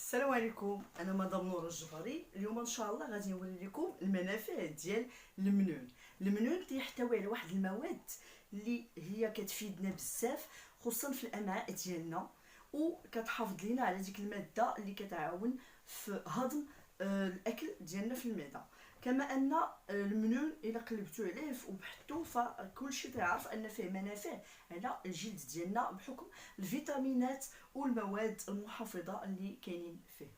السلام عليكم. انا مدام نور الجبري. اليوم ان شاء الله غادي نوري لكم المنافع ديال المنون. المنون تيحتوي على واحد المواد اللي هي كتفيدنا بزاف، خصوصا في الامعاء ديالنا، وكتحافظ لينا على ديك الماده اللي كتعاون في هضم الاكل ديالنا في المعده. كما ان المنون الا قلبتو عليه وبحثتو فكلشي تعرف ان فيه منافع على الجلد ديالنا بحكم الفيتامينات والمواد المحافظة اللي كاينين فيه.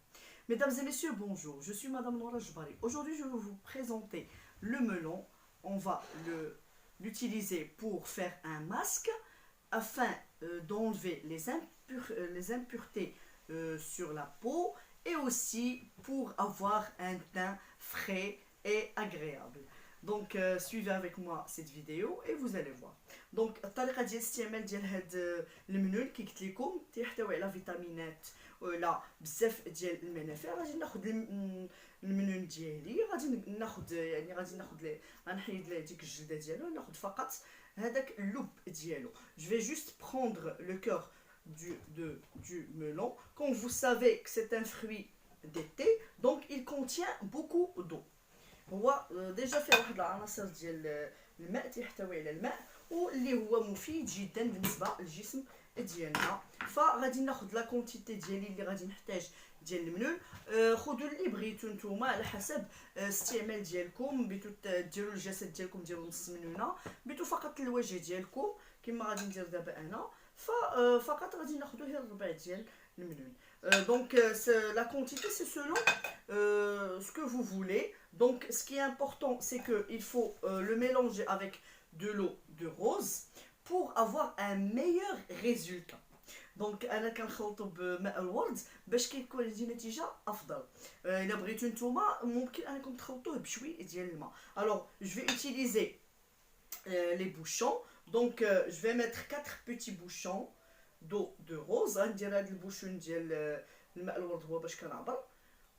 Mesdames et messieurs, bonjour. Je suis Madame Noura Jbari. Aujourd'hui, je vais vous présenter le melon. On va l'utiliser pour faire un masque afin d'enlever les impuretés sur la peau et aussi pour avoir un teint frais et agréable. Donc suivez avec moi cette vidéo et vous allez voir. دونك الطريقه ديال الاستعمال ديال هاد المنون كي قلت لكم تيحتوي على فيتامينات ولا بزاف ديال المنافع. غادي ناخذ المنون ديالي، غادي غنحيد ليه ديك الجلده ديالو، ناخذ فقط هذاك اللب ديالو. Je vais juste prendre le cœur du melon. Comme vous savez que c'est un fruit d'été, donc il contient beaucoup d'eau. هو ديجا فيه واحد العناصر ديال الماء، تيحتوي على الماء واللي هو مفيد جدا بالنسبه للجسم ديالنا. فغادي ناخذ لا كونتيتي ديالي اللي غادي نحتاج ديال المنون. خذوا اللي بغيتو نتوما على حسب الاستعمال ديالكم. بغيتو ديروا الجسد ديالكم ديروا نص منونه، بغيتو فقط الوجه ديالكم كما غادي ندير دابا انا، فقط غادي ناخذوا غير الربع ديال المنون. Donc la quantité c'est selon ce que vous voulez. Donc ce qui est important c'est que il faut le mélanger avec de l'eau de rose pour avoir un meilleur résultat. دونك انا كنخلطو بماء الورد باش كيكون عندي نتيجه افضل. الا بغيتو نتوما ممكن انكم تخلطوه بشوي ديال الماء. Alors je vais utiliser les bouchons. Donc je vais mettre 4 petits bouchons d'eau de rose. غندير هاد البوشون ديال الماء الورد هو باش كنعبر،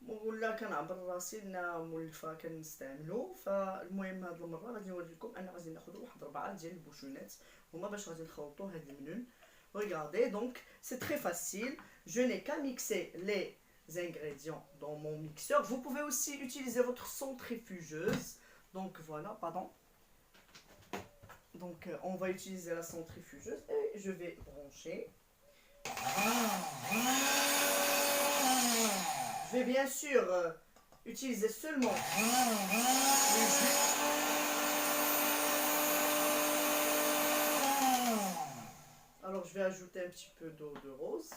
ولا كنعبر راسي لنا مولفه كنستعملو. فالمهم هاد المره غادي نوري لكم انا غادي ناخذ واحد 4 ديال البوشونات هما باش غادي نخلطوا هاد المنون. Regardez, donc c'est très facile. Je n'ai qu'à mixer les ingrédients dans mon mixeur. Vous pouvez aussi utiliser votre centrifugeuse. Donc voilà, pardon. Donc on va utiliser la centrifugeuse et je vais brancher. Je vais bien sûr utiliser seulement le jus. Alors je vais ajouter un petit peu d'eau de rose.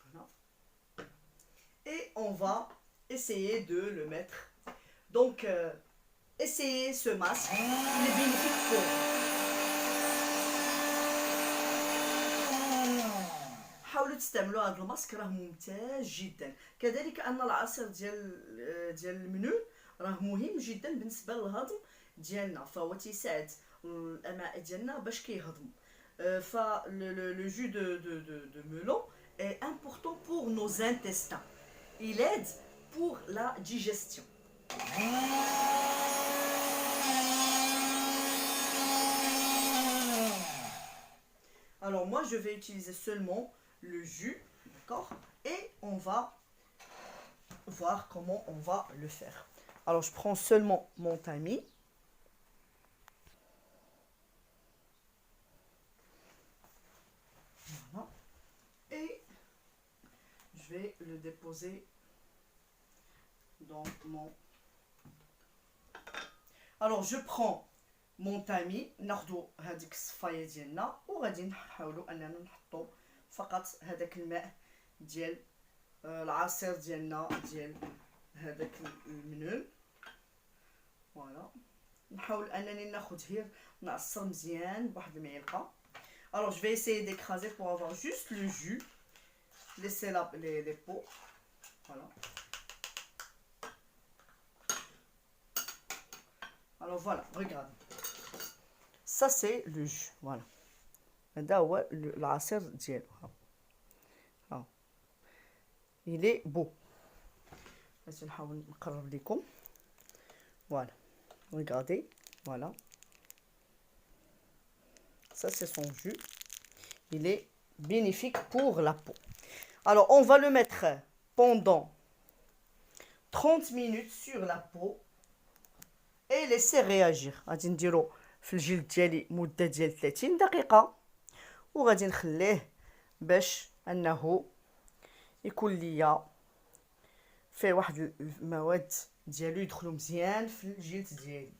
Voilà. Et on va essayer de le mettre. Donc essayez ce masque, il est bénéfique pour vous. حاولوا تستعملوا هذا الماسك، راه ممتاز جدا. كذلك ان العصير ديال المنون راه مهم جدا بالنسبه للهضم ديالنا، فهو تيساعد الامعاء ديالنا باش كيهضم. ف le jus de melon est important pour nos intestins. Il aide pour la digestion. Alors moi je vais utiliser seulement le jus, d'accord, et on va voir comment on va le faire. Alors je prends seulement mon tamis. Voilà. Et je vais le déposer dans mon... Alors je prends mon tamis، ناخدو هذيك الصفايه ديالنا وغادي نحاولوا اننا نحطو فقط هذاك الماء ديال العصير ديالنا ديال هذاك المنون. فوالا نحاول انني ناخذ غير نعصر مزيان بواحد المعلقه. Alors je vais essayer d'écraser pour avoir juste le jus. Laissez les peaux. Voilà. Alors voilà, regardez. Ça c'est le jus. Voilà. هذا هو العصير ديالو. ها il est beau. باش نحاول نقرب لكم. Voilà. Regardez. Voilà. ça c'est son jus. Il est bénéfique pour la peau. Alors, on va le mettre pendant 30 minutes sur la peau et laisser réagir. غادي نديرو في الجلد ديالي مدة ديال 30 دقيقة وغادي نخليه باش انه يكون ليا فيه واحد المواد ديالو يدخلوا مزيان في الجلد ديالي.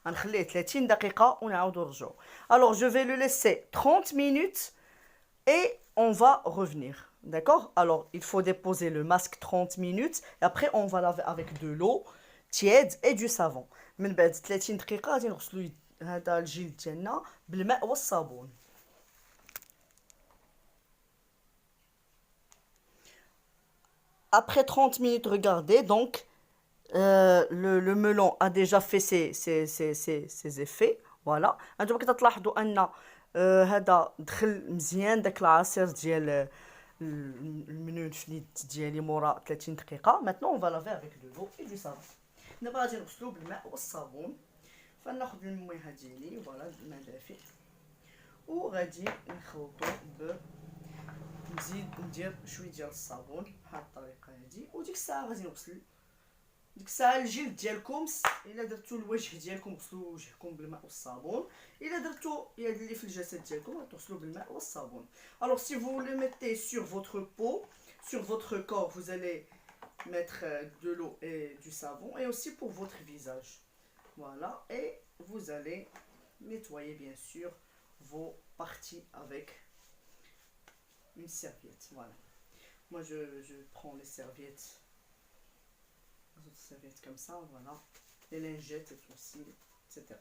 غنخليه 30 دقيقة ونعاودو نرجعو. Alors je vais le laisser 30 minutes et on va revenir. D'accord? Alors il faut déposer le masque 30 minutes et après on va laver avec de l'eau tiède et du savon. من بعد 30 دقيقة غادي نغسلو هذا الجلد ديالنا بالماء والصابون. Après 30 minutes, regardez, donc le melon a déjà fait ses effets. Voilà. انتم كتلاحظوا ان هذا دخل مزيان داك العصير ديال المنون في اليد ديالي مورا 30 دقيقة. Maintenant on va laver avec de l'eau et du savon. دابا غادي نغسلو بالماء والصابون. فناخذ المويها ديالي فوالا الماء دافئ وغادي نخلطو نزيد ندير شويه ديال الصابون بهاد الطريقه هادي وديك الساعه غادي نغسل ديك الساعه الجلد ديالكم. الا درتو الوجه ديالكم غسلوا وجهكم بالماء والصابون. الا درتو يد اللي في الجسد ديالكم غتغسلوا بالماء والصابون. Alors si vous le mettez sur votre peau, sur votre corps, vous allez mettre de l'eau et du savon et aussi pour votre visage. Voilà, et vous allez nettoyer bien sûr vos parties avec une serviette. Voilà. Moi je prends les serviettes comme ça, voilà. Les lingettes aussi, etc.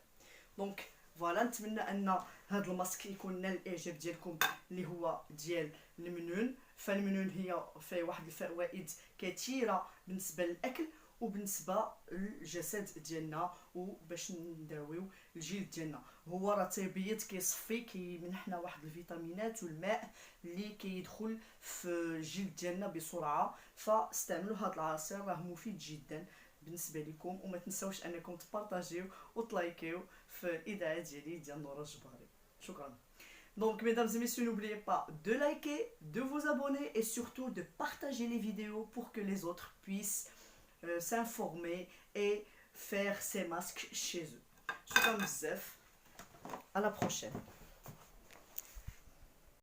Donc فوالا نتمنى ان هذا الماسك يكون نال الاعجاب ديالكم اللي هو ديال المنون. فالمنون هي فيه واحد الفوائد كثيره بالنسبه للاكل وبالنسبه للجسد ديالنا وباش نداويو الجلد ديالنا. هو راه تيبيض كيصفي كيمنحنا واحد الفيتامينات والماء اللي كيدخل في الجلد ديالنا بسرعه. فاستعملوا هذا العصير راه مفيد جدا بالنسبه لكم. وما تنساوش انكم تبارطاجيو وتلايكيو في الاذاعه ديالي ديال نورة الجباري. شكرا. Donc mesdames et messieurs, n'oubliez pas de liker, de vous abonner et surtout de partager les vidéos pour que les autres puissent s'informer et faire ces masques chez eux. شكرا بزاف. À la prochaine.